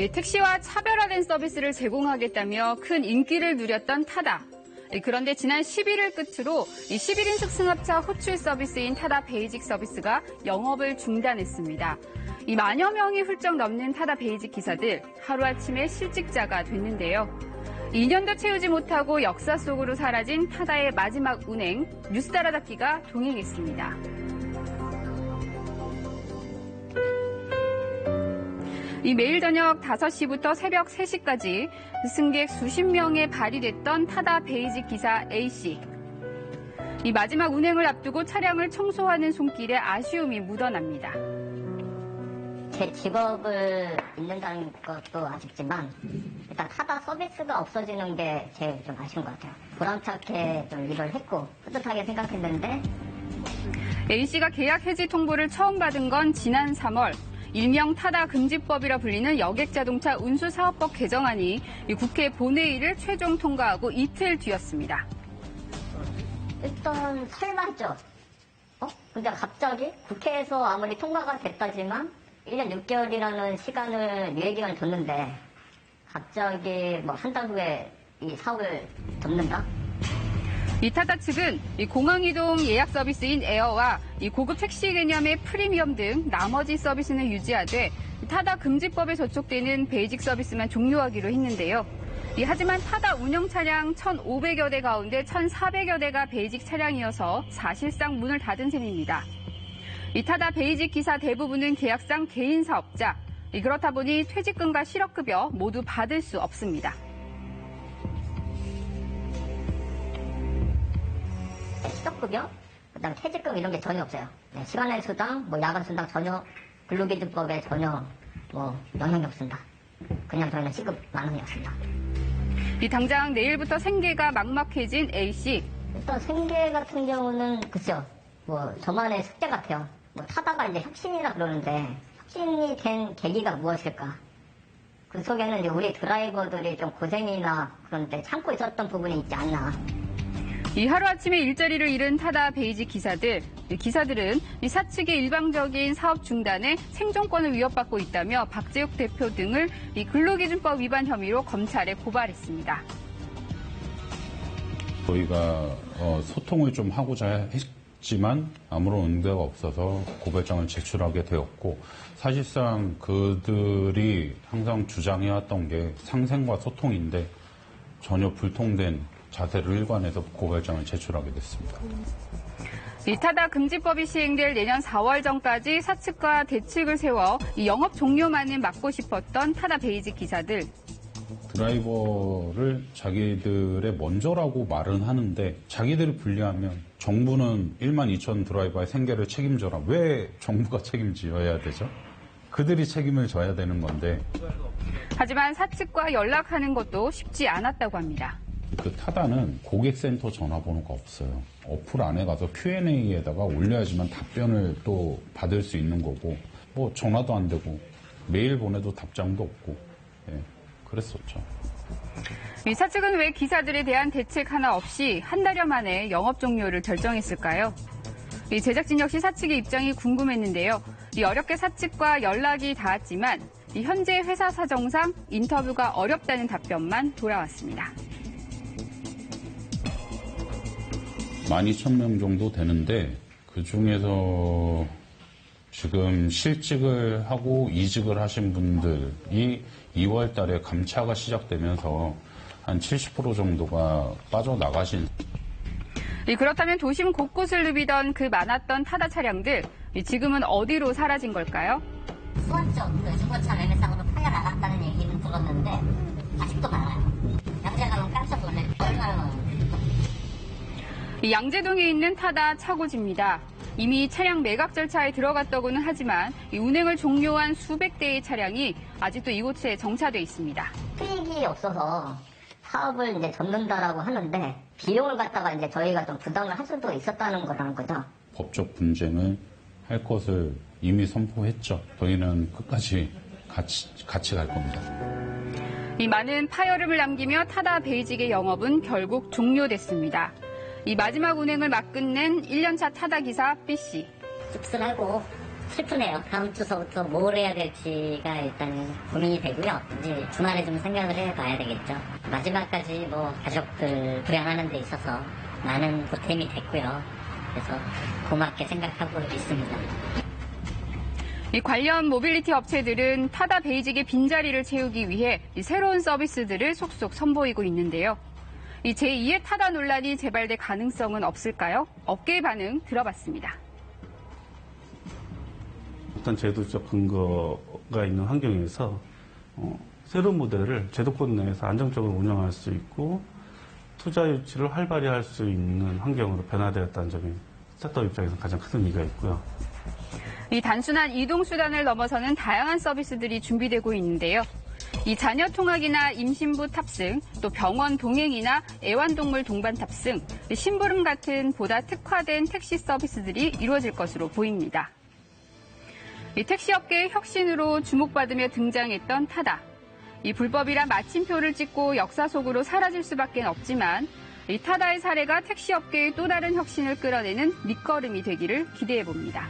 택시와 차별화된 서비스를 제공하겠다며 큰 인기를 누렸던 타다. 그런데 지난 11일 끝으로 11인승 승합차 호출 서비스인 타다 베이직 서비스가 영업을 중단했습니다. 이 만여 명이 훌쩍 넘는 타다 베이직 기사들 하루아침에 실직자가 됐는데요. 2년도 채우지 못하고 역사 속으로 사라진 타다의 마지막 운행, 뉴스 따라잡기가 동행했습니다. 이 매일 저녁 5시부터 새벽 3시까지 승객 수십 명에 발휘됐던 타다 베이직 기사 A씨. 이 마지막 운행을 앞두고 차량을 청소하는 손길에 아쉬움이 묻어납니다. 제 직업을 잃는다는 것도 아쉽지만 일단 타다 서비스가 없어지는 게 제일 좀 아쉬운 것 같아요. 보람차게 좀 일을 했고 뿌듯하게 생각했는데 A씨가 계약 해지 통보를 처음 받은 건 지난 3월. 일명 타다 금지법이라 불리는 여객자동차 운수사업법 개정안이 국회 본회의를 최종 통과하고 이틀 뒤였습니다. 일단 설마 했죠. 근데 갑자기 국회에서 아무리 통과가 됐다지만 1년 6개월이라는 시간을 유예기간을 뒀는데 갑자기 뭐 한 달 후에 이 사업을 덮는다? 이 타다 측은 이 공항이동 예약 서비스인 에어와 이 고급 택시 개념의 프리미엄 등 나머지 서비스는 유지하되 타다 금지법에 저촉되는 베이직 서비스만 종료하기로 했는데요. 하지만 타다 운영 차량 1,500여 대 가운데 1,400여 대가 베이직 차량이어서 사실상 문을 닫은 셈입니다. 이 타다 베이직 기사 대부분은 계약상 개인 사업자. 그렇다 보니 퇴직금과 실업급여 모두 받을 수 없습니다. 실업급여, 그다음 퇴직금 이런 게 전혀 없어요. 시간의 수당, 야간 수당 전혀 근로기준법에 전혀 영향이 없습니다. 그냥 저희는 시급 10,000원이었습니다. 당장 내일부터 생계가 막막해진 A씨. 일단 생계 같은 경우는 글쎄요. 저만의 숙제 같아요. 타다가 이제 혁신이라 그러는데 혁신이 된 계기가 무엇일까? 그 속에는 이제 우리 드라이버들이 좀 고생이나 그런데 참고 있었던 부분이 있지 않나. 이 하루아침에 일자리를 잃은 타다 베이직 기사들은 사측의 일방적인 사업 중단에 생존권을 위협받고 있다며 박재욱 대표 등을 근로기준법 위반 혐의로 검찰에 고발했습니다. 저희가 소통을 좀 하고자 했지만 아무런 응대가 없어서 고발장을 제출하게 되었고 사실상 그들이 항상 주장해왔던 게 상생과 소통인데 전혀 불통된 자세를 일관해서 고발장을 제출하게 됐습니다. 이 타다 금지법이 시행될 내년 4월 전까지 사측과 대책을 세워 영업 종료만을 막고 싶었던 타다 베이직 기사들. 드라이버를 자기들의 먼저라고 말은 하는데 자기들이 불리하면 정부는 12,000 드라이버의 생계를 책임져라. 왜 정부가 책임져야 되죠? 그들이 책임을 져야 되는 건데. 하지만 사측과 연락하는 것도 쉽지 않았다고 합니다. 그 타다는 고객센터 전화번호가 없어요. 어플 안에 가서 Q&A에다가 올려야지만 답변을 또 받을 수 있는 거고 전화도 안 되고 메일 보내도 답장도 없고 그랬었죠. 이 사측은 왜 기사들에 대한 대책 하나 없이 한 달여 만에 영업 종료를 결정했을까요? 이 제작진 역시 사측의 입장이 궁금했는데요. 어렵게 사측과 연락이 닿았지만 현재 회사 사정상 인터뷰가 어렵다는 답변만 돌아왔습니다. 12,000명 정도 되는데 그중에서 지금 실직을 하고 이직을 하신 분들이 2월 달에 감차가 시작되면서 한 70% 정도가 빠져나가신. 그렇다면 도심 곳곳을 누비던 그 많았던 타다 차량들, 지금은 어디로 사라진 걸까요? 수원 쪽 중고차 매매상으로 팔려 나갔다는 얘기는 들었는데 아직도 많아요. 양재 가면 깜짝 놀래. 얼마나 양재동에 있는 타다 차고지입니다. 이미 차량 매각 절차에 들어갔다고는 하지만 운행을 종료한 수백 대의 차량이 아직도 이곳에 정차돼 있습니다. 수익이 없어서 사업을 이제 접는다라고 하는데 비용을 갖다가 이제 저희가 좀 부담을 할 수도 있었다는 거라는 거죠. 법적 분쟁을 할 것을 이미 선포했죠. 저희는 끝까지 같이 갈 겁니다. 이 많은 파열음을 남기며 타다 베이직의 영업은 결국 종료됐습니다. 이 마지막 운행을 막 끝낸 1년차 타다 기사 B씨. 씁쓸하고 슬프네요. 다음 주서부터 뭘 해야 될지가 일단 고민이 되고요. 이제 주말에 좀 생각을 해봐야 되겠죠. 마지막까지 뭐 가족들 부양하는 데 있어서 많은 보탬이 됐고요. 그래서 고맙게 생각하고 있습니다. 이 관련 모빌리티 업체들은 타다 베이직의 빈자리를 채우기 위해 이 새로운 서비스들을 속속 선보이고 있는데요. 이 제2의 타다 논란이 재발될 가능성은 없을까요? 업계의 반응 들어봤습니다. 어떤 제도적 근거가 있는 환경에서 새로운 모델을 제도권 내에서 안정적으로 운영할 수 있고 투자 유치를 활발히 할 수 있는 환경으로 변화되었다는 점이 스타트업 입장에서 가장 큰 의미가 있고요. 이 단순한 이동 수단을 넘어서는 다양한 서비스들이 준비되고 있는데요. 이 자녀 통학이나 임신부 탑승, 또 병원 동행이나 애완동물 동반 탑승, 심부름 같은 보다 특화된 택시 서비스들이 이루어질 것으로 보입니다. 이 택시업계의 혁신으로 주목받으며 등장했던 타다. 이 불법이라 마침표를 찍고 역사 속으로 사라질 수밖에 없지만 이 타다의 사례가 택시업계의 또 다른 혁신을 끌어내는 밑거름이 되기를 기대해 봅니다.